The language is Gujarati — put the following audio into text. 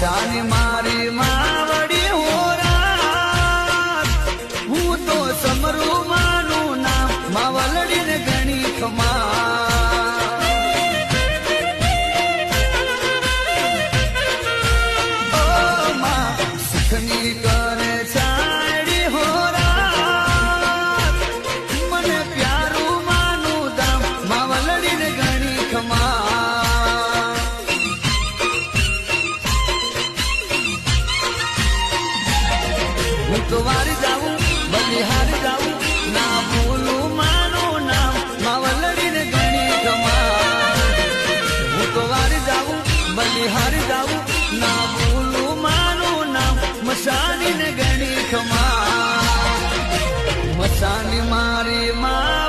મશાની મારી માવડી હોરા હું તો સમરું માનું નામ માવલડીને ગણી ખમા સુખની કરે છાડી હોરા મને પ્યારું માનું દામ માવલડીને ગણી ખમા હું તો વારી જાઉં બલિહારી જાઉં ના ભૂલું માનું નામ માવલડીને ગણી ખમા હું તો વારી જાઉં બલિહારી જાઉં ના ભૂલું માનું નામ મશાની ને ગણી ખમા મશાની મારી માં